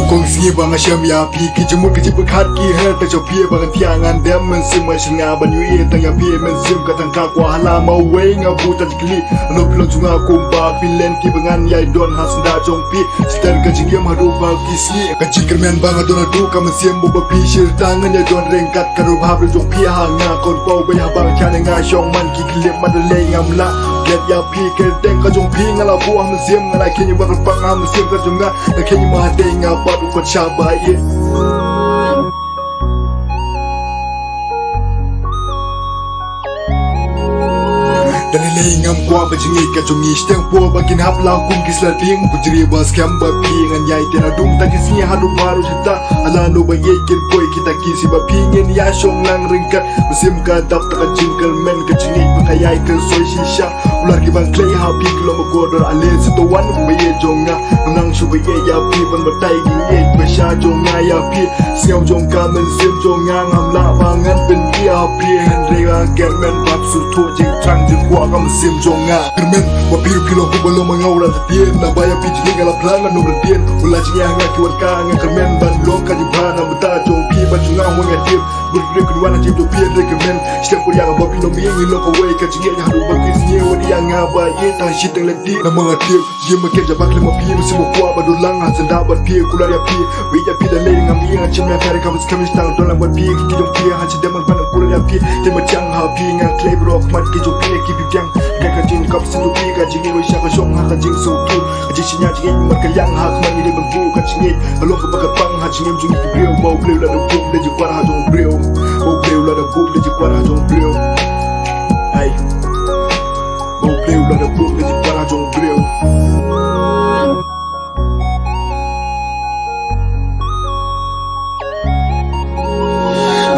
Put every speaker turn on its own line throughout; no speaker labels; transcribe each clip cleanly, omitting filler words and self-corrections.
kongsi bang asyam ya pi ki jemur ki jibekat ki her ta jopie bang tiangan dem men sim ma shinga ban yu e tang ya pi men sim ka tang ka kwa hala ma we nga bu ta jikli no plo chunga kumba pilen ki bangan yai don hasnda jong pi star ka jingem hadu ba kisni ka jikermen bang adona du ka men sim bu ba pi shir tangan ya don rengkat ka ru bhab jong pi ha nga kon pau ba ya bang chan nga shong man ki klip ma de le ngam la get ya pi ke teng ka jong pi nga la bu am sim nga la kenyi ba pang am sim ka jong nga kenyi ma de nga ba du ko chaba ye dan ilay ngam kwa ba jingi ka jungi steng po ba kin hap la kum kisla ding kujri bas kam ba pi ngan yai tena dum ta kisni hadu baru sita ala no ba ye kin koi kita kisi ba pi ngen ya shong lang ringkat musim ka dap ta jingkal men ka jingi ba kayai kan soi shisha ular ki bang clay ha pi kilo ma godor ale sito wan ba ye jonga nang shu ba ye ya pi ban ba tai gi ye ba sha jonga ya pi siam jong ka men sim jonga ngam la ba ngan ben ya pi hen re ga get men bab su to jing trang jing kwa kam sim jonga kermen wa piru kilo ku balo mangaura tien la baya pi jinga la planga no tien ula jinga nga ki wan ka nga kermen ban lo ka di bana buta jong pi ba junga mo nga tip bur re ku wana jip do pi re kermen stem ku yang ba pi no mi ngi lo ko we ka jinga hadu ba ki nye wa dia nga ba ye ta shit le di na mo nga tip yim ma ke ja bak le ma pi musim kwa ba do lang ha zanda ba pi ku la ya pi we ya pi da le ngam ye nga chimya kare ka bus kamish tang do lang ba pi ki jong pi ha chi deman ban ku la ya pi te ma chang ha pi nga clay bro mat ki jo pi ki bi jang ka ka jing kap sin do pi ka jing we sha ka shong ha ka jing so tu ka ji shinya jing mat ka yang ha ka ni de ban bu ka jing ba lo ka ba ka pang ha jing jung ki brio ba ble la do bu de ji kwar ha jong brio o ble la do bu de ji kwar ha jong brio ai o ble la do bu de ji kwar ha jong brio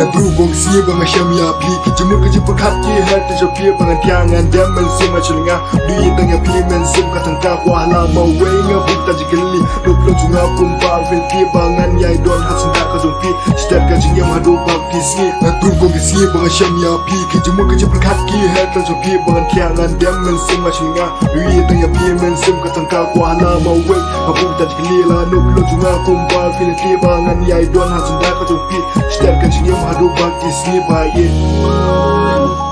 na bru gong si bang asyam ya pi ki jemur ki jibekat ki her ta jopie bang tiangan dem men sim ma chinga du yi tang ya pi men sim ka tang ka kwa la ma we nga bu ta jikli do plo chunga kum ba vel pi bangan yai don hasnda ka jong pi star ka jingem hadu ba kisni na bru gong si bang asyam ya pi ki jemur ki jibekat ki her ta jopie bang tiangan dem men sim ma chinga du yi tang ya pi men sim ka tang ka kwa la ma we nga bu ta jikli la no plo chunga kum ba vel pi bangan yai don hasnda ka jong pi star ka jingem hadu ba kisni ba ye